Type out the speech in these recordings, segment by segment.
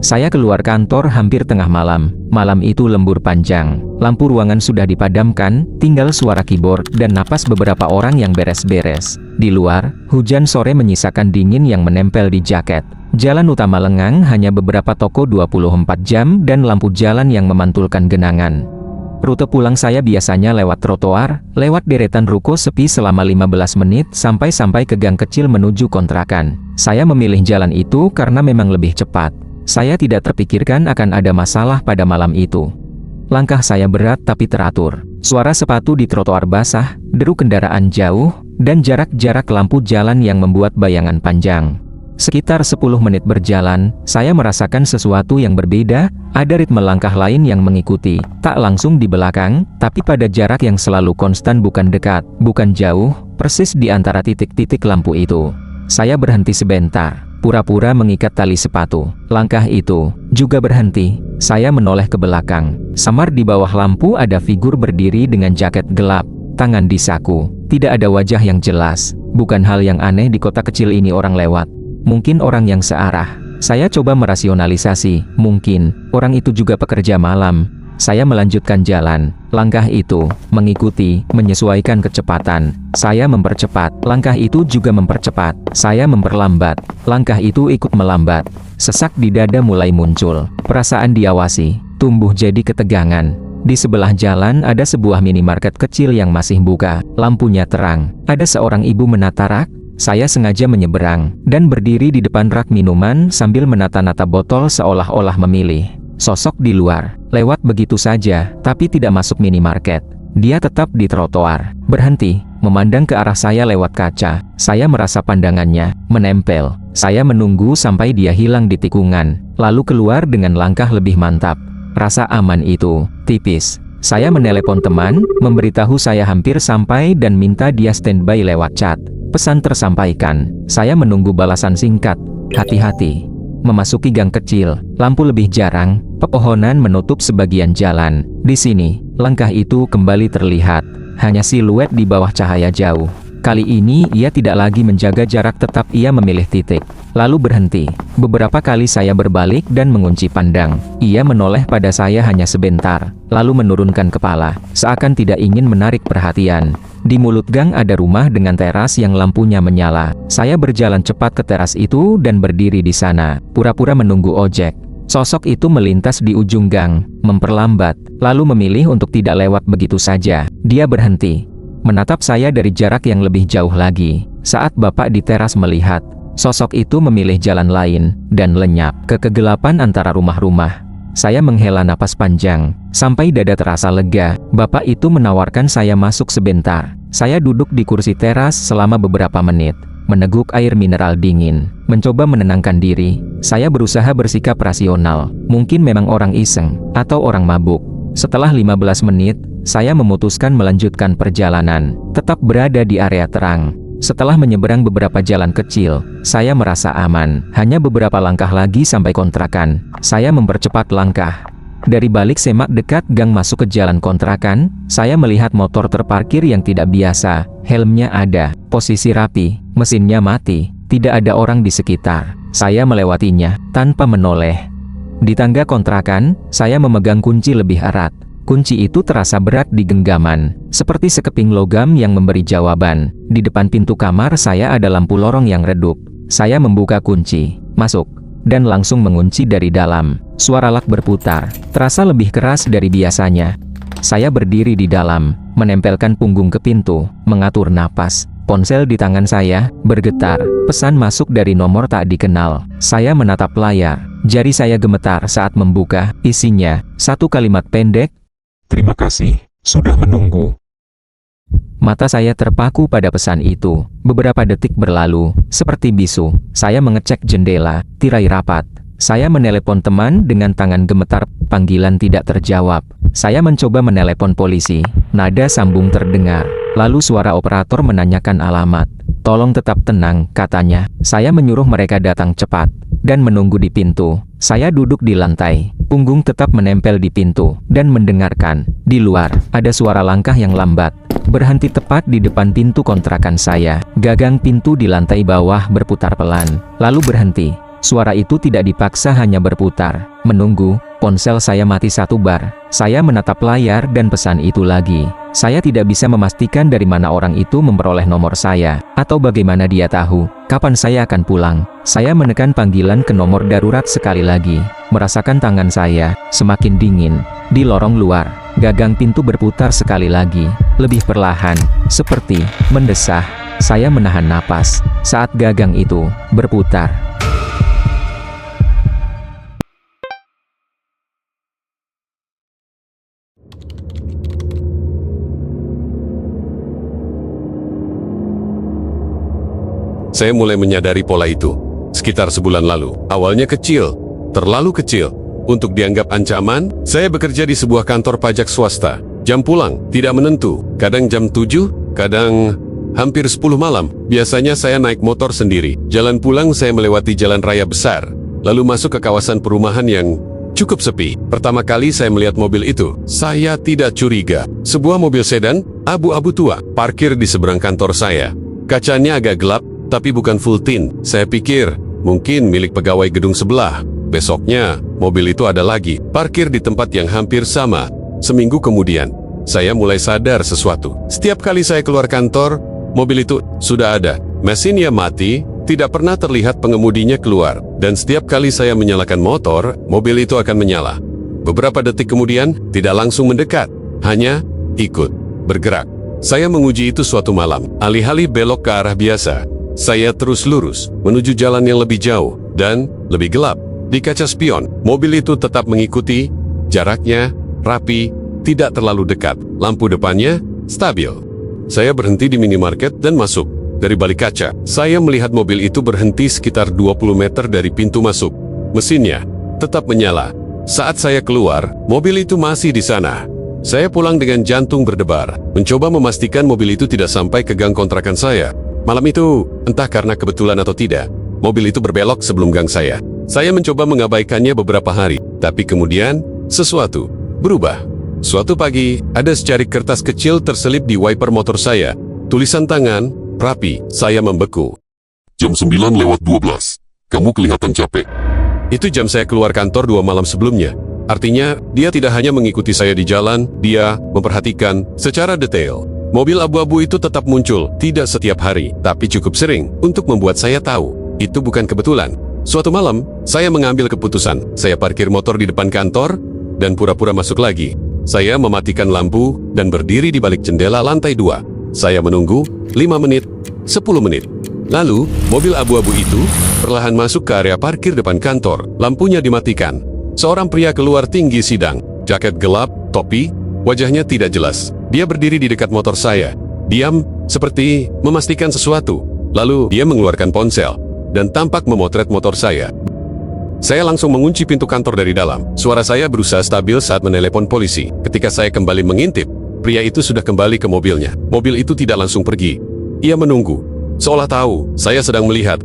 Saya keluar kantor hampir tengah malam. Malam itu lembur panjang. Lampu ruangan sudah dipadamkan, tinggal suara keyboard dan napas beberapa orang yang beres-beres. Di luar, hujan sore menyisakan dingin yang menempel di jaket. Jalan utama lengang, hanya beberapa toko 24 jam dan lampu jalan yang memantulkan genangan. Rute pulang saya biasanya lewat trotoar, lewat deretan ruko sepi selama 15 menit sampai ke gang kecil menuju kontrakan. Saya memilih jalan itu karena memang lebih cepat. Saya tidak terpikirkan akan ada masalah pada malam itu. Langkah saya berat tapi teratur. Suara sepatu di trotoar basah, deru kendaraan jauh, dan jarak-jarak lampu jalan yang membuat bayangan panjang. Sekitar 10 menit berjalan, saya merasakan sesuatu yang berbeda, ada ritme langkah lain yang mengikuti. Tak langsung di belakang, tapi pada jarak yang selalu konstan, bukan dekat, bukan jauh, persis di antara titik-titik lampu itu. Saya berhenti sebentar. Pura-pura mengikat tali sepatu. Langkah itu juga berhenti. Saya menoleh ke belakang. Samar di bawah lampu ada figur berdiri dengan jaket gelap, tangan di saku. Tidak ada wajah yang jelas. Bukan hal yang aneh di kota kecil ini orang lewat. Mungkin orang yang searah. Saya coba merasionalisasi. Mungkin orang itu juga pekerja malam. Saya melanjutkan jalan. Langkah itu mengikuti, menyesuaikan kecepatan. Saya mempercepat. Langkah itu juga mempercepat. Saya memperlambat. Langkah itu ikut melambat. Sesak di dada mulai muncul. Perasaan diawasi tumbuh jadi ketegangan. Di sebelah jalan ada sebuah minimarket kecil yang masih buka. Lampunya terang. Ada seorang ibu menata rak. Saya sengaja menyeberang dan berdiri di depan rak minuman sambil menata-nata botol seolah-olah memilih. Sosok di luar, lewat begitu saja, tapi tidak masuk minimarket. Dia tetap di trotoar, berhenti, memandang ke arah saya lewat kaca. Saya merasa pandangannya menempel. Saya menunggu sampai dia hilang di tikungan, lalu keluar dengan langkah lebih mantap. Rasa aman itu tipis. Saya menelepon teman, memberitahu saya hampir sampai dan minta dia standby lewat chat. Pesan tersampaikan. Saya menunggu balasan singkat. Hati-hati. Memasuki gang kecil, lampu lebih jarang, pepohonan menutup sebagian jalan. Di sini, langkah itu kembali terlihat, hanya siluet di bawah cahaya jauh. Kali ini ia tidak lagi menjaga jarak, tetap ia memilih titik. Lalu berhenti. Beberapa kali saya berbalik dan mengunci pandang. Ia menoleh pada saya hanya sebentar, lalu menurunkan kepala, seakan tidak ingin menarik perhatian. Di mulut gang ada rumah dengan teras yang lampunya menyala. Saya berjalan cepat ke teras itu dan berdiri di sana, pura-pura menunggu ojek. Sosok itu melintas di ujung gang, memperlambat, lalu memilih untuk tidak lewat begitu saja. Dia berhenti, menatap saya dari jarak yang lebih jauh lagi. Saat Bapak di teras melihat, sosok itu memilih jalan lain, dan lenyap ke kegelapan antara rumah-rumah. Saya menghela napas panjang, sampai dada terasa lega. Bapak itu menawarkan saya masuk sebentar. Saya duduk di kursi teras selama beberapa menit, meneguk air mineral dingin, mencoba menenangkan diri. Saya berusaha bersikap rasional, mungkin memang orang iseng, atau orang mabuk. Setelah 15 menit, saya memutuskan melanjutkan perjalanan, tetap berada di area terang. Setelah menyeberang beberapa jalan kecil, saya merasa aman. Hanya beberapa langkah lagi sampai kontrakan. Saya mempercepat langkah. Dari balik semak dekat gang masuk ke jalan kontrakan, saya melihat motor terparkir yang tidak biasa. Helmnya ada, posisi rapi, mesinnya mati, tidak ada orang di sekitar. Saya melewatinya, tanpa menoleh. Di tangga kontrakan, saya memegang kunci lebih erat. Kunci itu terasa berat di genggaman, seperti sekeping logam yang memberi jawaban. Di depan pintu kamar saya ada lampu lorong yang redup. Saya membuka kunci, masuk, dan langsung mengunci dari dalam. Suara lak berputar, terasa lebih keras dari biasanya. Saya berdiri di dalam, menempelkan punggung ke pintu, mengatur napas. Ponsel di tangan saya bergetar. Pesan masuk dari nomor tak dikenal. Saya menatap layar. Jari saya gemetar saat membuka. Isinya, satu kalimat pendek. Terima kasih, sudah menunggu. Mata saya terpaku pada pesan itu. Beberapa detik berlalu, seperti bisu. Saya mengecek jendela, tirai rapat. Saya menelepon teman dengan tangan gemetar, panggilan tidak terjawab. Saya mencoba menelepon polisi, nada sambung terdengar. Lalu suara operator menanyakan alamat. Tolong tetap tenang, katanya. Saya menyuruh mereka datang cepat, dan menunggu di pintu. Saya duduk di lantai, punggung tetap menempel di pintu, dan mendengarkan. Di luar, ada suara langkah yang lambat, berhenti tepat di depan pintu kontrakan saya. Gagang pintu di lantai bawah berputar pelan, lalu berhenti. Suara itu tidak dipaksa, hanya berputar. Menunggu, ponsel saya mati satu bar. Saya menatap layar dan pesan itu lagi. Saya tidak bisa memastikan dari mana orang itu memperoleh nomor saya, atau bagaimana dia tahu kapan saya akan pulang. Saya menekan panggilan ke nomor darurat sekali lagi. Merasakan tangan saya semakin dingin. Di lorong luar, gagang pintu berputar sekali lagi, lebih perlahan, seperti mendesah. Saya menahan napas saat gagang itu berputar. Saya mulai menyadari pola itu sekitar sebulan lalu. Awalnya kecil, terlalu kecil untuk dianggap ancaman. Saya bekerja di sebuah kantor pajak swasta. Jam pulang tidak menentu, kadang jam 7, kadang hampir 10 malam. Biasanya saya naik motor sendiri. Jalan pulang saya melewati jalan raya besar, lalu masuk ke kawasan perumahan yang cukup sepi. Pertama kali saya melihat mobil itu, saya tidak curiga. Sebuah mobil sedan, abu-abu tua, parkir di seberang kantor saya. Kacanya agak gelap, tapi bukan full tint. Saya pikir, mungkin milik pegawai gedung sebelah. Besoknya, mobil itu ada lagi, parkir di tempat yang hampir sama. Seminggu kemudian, saya mulai sadar sesuatu. Setiap kali saya keluar kantor, mobil itu sudah ada. Mesinnya mati, tidak pernah terlihat pengemudinya keluar. Dan setiap kali saya menyalakan motor, mobil itu akan menyala. Beberapa detik kemudian, tidak langsung mendekat, hanya ikut bergerak. Saya menguji itu suatu malam. Alih-alih belok ke arah biasa, saya terus lurus, menuju jalan yang lebih jauh, dan lebih gelap. Di kaca spion, mobil itu tetap mengikuti, jaraknya rapi, tidak terlalu dekat. Lampu depannya stabil. Saya berhenti di minimarket dan masuk. Dari balik kaca, saya melihat mobil itu berhenti sekitar 20 meter dari pintu masuk. Mesinnya tetap menyala. Saat saya keluar, mobil itu masih di sana. Saya pulang dengan jantung berdebar, mencoba memastikan mobil itu tidak sampai ke gang kontrakan saya. Malam itu, entah karena kebetulan atau tidak, mobil itu berbelok sebelum gang saya. Saya mencoba mengabaikannya beberapa hari, tapi kemudian, sesuatu berubah. Suatu pagi, ada secarik kertas kecil terselip di wiper motor saya. Tulisan tangan, rapi. Saya membeku. Jam 9:12. Kamu kelihatan capek. Itu jam saya keluar kantor 2 malam sebelumnya. Artinya, dia tidak hanya mengikuti saya di jalan, dia memperhatikan secara detail. Mobil abu-abu itu tetap muncul, tidak setiap hari, tapi cukup sering untuk membuat saya tahu itu bukan kebetulan. Suatu malam, saya mengambil keputusan. Saya parkir motor di depan kantor dan pura-pura masuk lagi. Saya mematikan lampu dan berdiri di balik jendela lantai 2. Saya menunggu 5 menit, 10 menit. Lalu, mobil abu-abu itu perlahan masuk ke area parkir depan kantor. Lampunya dimatikan. Seorang pria keluar tinggi sidang, jaket gelap, topi, wajahnya tidak jelas. Dia berdiri di dekat motor saya, diam, seperti memastikan sesuatu. Lalu, dia mengeluarkan ponsel, dan tampak memotret motor saya. Saya langsung mengunci pintu kantor dari dalam. Suara saya berusaha stabil saat menelepon polisi. Ketika saya kembali mengintip, pria itu sudah kembali ke mobilnya. Mobil itu tidak langsung pergi. Ia menunggu, seolah tahu saya sedang melihat.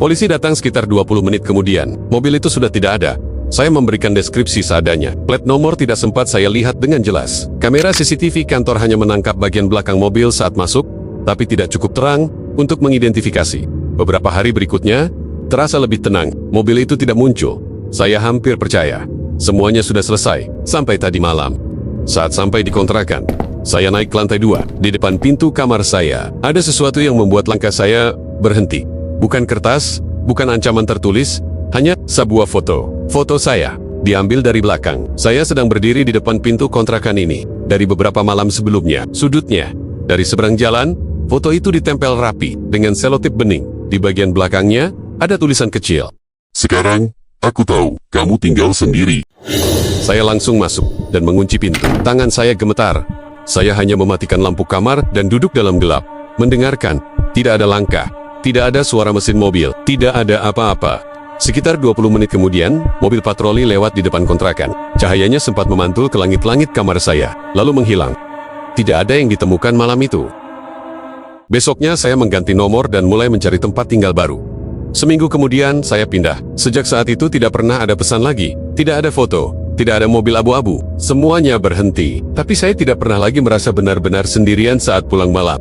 Polisi datang sekitar 20 menit kemudian. Mobil itu sudah tidak ada. Saya memberikan deskripsi seadanya. Plat nomor tidak sempat saya lihat dengan jelas. Kamera CCTV kantor hanya menangkap bagian belakang mobil saat masuk, tapi tidak cukup terang untuk mengidentifikasi. Beberapa hari berikutnya, terasa lebih tenang. Mobil itu tidak muncul. Saya hampir percaya semuanya sudah selesai sampai tadi malam. Saat sampai di kontrakan, saya naik ke lantai 2. Di depan pintu kamar saya, ada sesuatu yang membuat langkah saya berhenti. Bukan kertas, bukan ancaman tertulis, hanya sebuah foto. Foto saya diambil dari belakang. Saya sedang berdiri di depan pintu kontrakan ini. Dari beberapa malam sebelumnya, sudutnya, dari seberang jalan, foto itu ditempel rapi dengan selotip bening. Di bagian belakangnya, ada tulisan kecil. Sekarang, aku tahu, kamu tinggal sendiri. Saya langsung masuk dan mengunci pintu. Tangan saya gemetar. Saya hanya mematikan lampu kamar dan duduk dalam gelap. Mendengarkan, tidak ada langkah, tidak ada suara mesin mobil, tidak ada apa-apa. Sekitar 20 menit kemudian, mobil patroli lewat di depan kontrakan. Cahayanya sempat memantul ke langit-langit kamar saya, lalu menghilang. Tidak ada yang ditemukan malam itu. Besoknya saya mengganti nomor dan mulai mencari tempat tinggal baru. Seminggu kemudian saya pindah. Sejak saat itu tidak pernah ada pesan lagi. Tidak ada foto, tidak ada mobil abu-abu. Semuanya berhenti. Tapi saya tidak pernah lagi merasa benar-benar sendirian saat pulang malam.